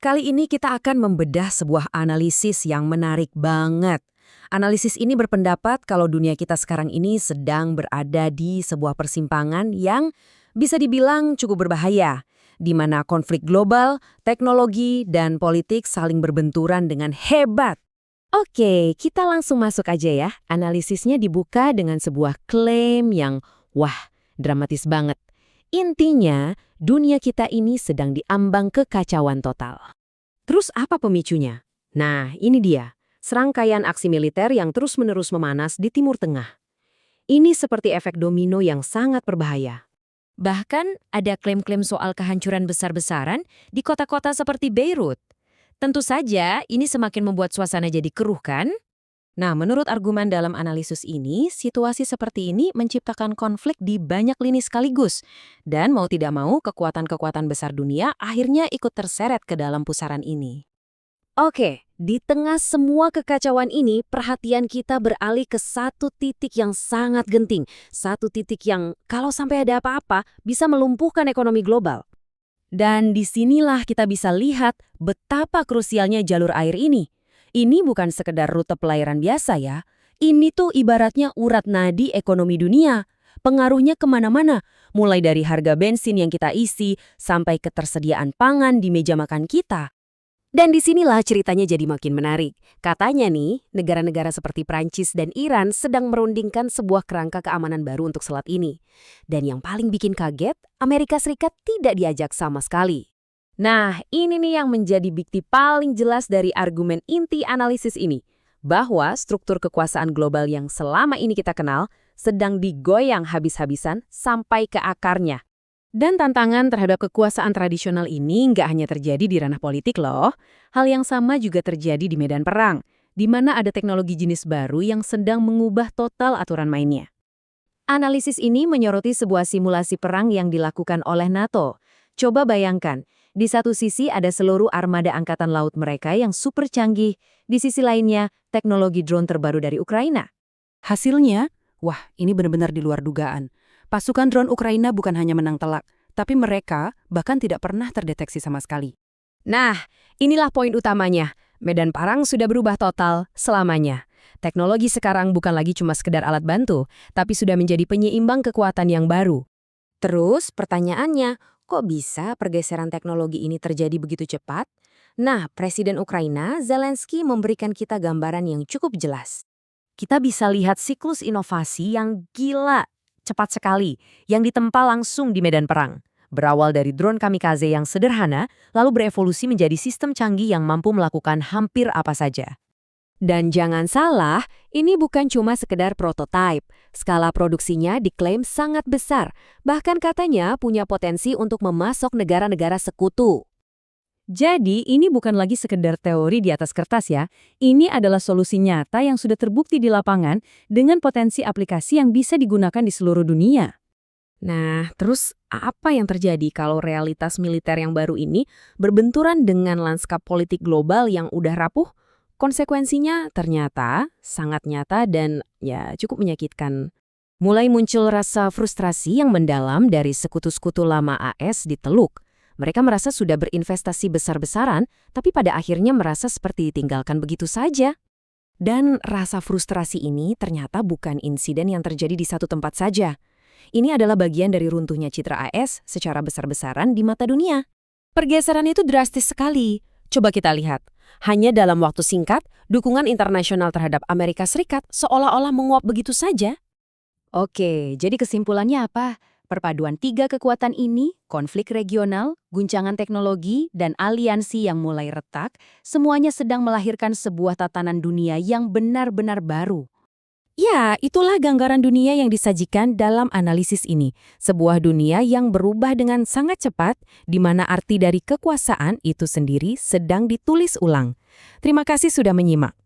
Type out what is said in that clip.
Kali ini kita akan membedah sebuah analisis yang menarik banget. Analisis ini berpendapat kalau dunia kita sekarang ini sedang berada di sebuah persimpangan yang bisa dibilang cukup berbahaya, di mana konflik global, teknologi, dan politik saling berbenturan dengan hebat. Oke, kita langsung masuk aja ya. Analisisnya dibuka dengan sebuah klaim yang, wah, dramatis banget. Intinya, dunia kita ini sedang diambang kekacauan total. Terus apa pemicunya? Nah, ini dia. Serangkaian aksi militer yang terus-menerus memanas di Timur Tengah. Ini seperti efek domino yang sangat berbahaya. Bahkan ada klaim-klaim soal kehancuran besar-besaran di kota-kota seperti Beirut. Tentu saja, ini semakin membuat suasana jadi keruh, kan? Nah, menurut argumen dalam analisis ini, situasi seperti ini menciptakan konflik di banyak lini sekaligus. Dan mau tidak mau, kekuatan-kekuatan besar dunia akhirnya ikut terseret ke dalam pusaran ini. Oke, di tengah semua kekacauan ini, perhatian kita beralih ke satu titik yang sangat genting. Satu titik yang, kalau sampai ada apa-apa, bisa melumpuhkan ekonomi global. Dan disinilah kita bisa lihat betapa krusialnya jalur air ini. Ini bukan sekedar rute pelayaran biasa ya. Ini tuh ibaratnya urat nadi ekonomi dunia. Pengaruhnya kemana-mana, mulai dari harga bensin yang kita isi sampai ketersediaan pangan di meja makan kita. Dan disinilah ceritanya jadi makin menarik. Katanya nih, negara-negara seperti Prancis dan Iran sedang merundingkan sebuah kerangka keamanan baru untuk selat ini. Dan yang paling bikin kaget, Amerika Serikat tidak diajak sama sekali. Nah, ini nih yang menjadi bukti paling jelas dari argumen inti analisis ini, bahwa struktur kekuasaan global yang selama ini kita kenal sedang digoyang habis-habisan sampai ke akarnya. Dan tantangan terhadap kekuasaan tradisional ini nggak hanya terjadi di ranah politik loh. Hal yang sama juga terjadi di medan perang, di mana ada teknologi jenis baru yang sedang mengubah total aturan mainnya. Analisis ini menyoroti sebuah simulasi perang yang dilakukan oleh NATO. Coba bayangkan, di satu sisi ada seluruh armada angkatan laut mereka yang super canggih, di sisi lainnya teknologi drone terbaru dari Ukraina. Hasilnya, wah ini benar-benar di luar dugaan. Pasukan drone Ukraina bukan hanya menang telak, tapi mereka bahkan tidak pernah terdeteksi sama sekali. Nah, inilah poin utamanya. Medan perang sudah berubah total selamanya. Teknologi sekarang bukan lagi cuma sekedar alat bantu, tapi sudah menjadi penyeimbang kekuatan yang baru. Terus pertanyaannya, kok bisa pergeseran teknologi ini terjadi begitu cepat? Nah, Presiden Ukraina, Zelensky memberikan kita gambaran yang cukup jelas. Kita bisa lihat siklus inovasi yang gila, cepat sekali, yang ditempa langsung di medan perang. Berawal dari drone kamikaze yang sederhana, lalu berevolusi menjadi sistem canggih yang mampu melakukan hampir apa saja. Dan jangan salah, ini bukan cuma sekedar prototipe. Skala produksinya diklaim sangat besar, bahkan katanya punya potensi untuk memasok negara-negara sekutu. Jadi, ini bukan lagi sekedar teori di atas kertas ya. Ini adalah solusi nyata yang sudah terbukti di lapangan dengan potensi aplikasi yang bisa digunakan di seluruh dunia. Nah, terus apa yang terjadi kalau realitas militer yang baru ini berbenturan dengan lanskap politik global yang udah rapuh? Konsekuensinya ternyata sangat nyata dan ya cukup menyakitkan. Mulai muncul rasa frustrasi yang mendalam dari sekutu-sekutu lama AS di Teluk. Mereka merasa sudah berinvestasi besar-besaran, tapi pada akhirnya merasa seperti ditinggalkan begitu saja. Dan rasa frustrasi ini ternyata bukan insiden yang terjadi di satu tempat saja. Ini adalah bagian dari runtuhnya citra AS secara besar-besaran di mata dunia. Pergeseran itu drastis sekali. Coba kita lihat. Hanya dalam waktu singkat, dukungan internasional terhadap Amerika Serikat seolah-olah menguap begitu saja. Oke, jadi kesimpulannya apa? Perpaduan tiga kekuatan ini, konflik regional, guncangan teknologi, dan aliansi yang mulai retak, semuanya sedang melahirkan sebuah tatanan dunia yang benar-benar baru. Ya, itulah gambaran dunia yang disajikan dalam analisis ini. Sebuah dunia yang berubah dengan sangat cepat, di mana arti dari kekuasaan itu sendiri sedang ditulis ulang. Terima kasih sudah menyimak.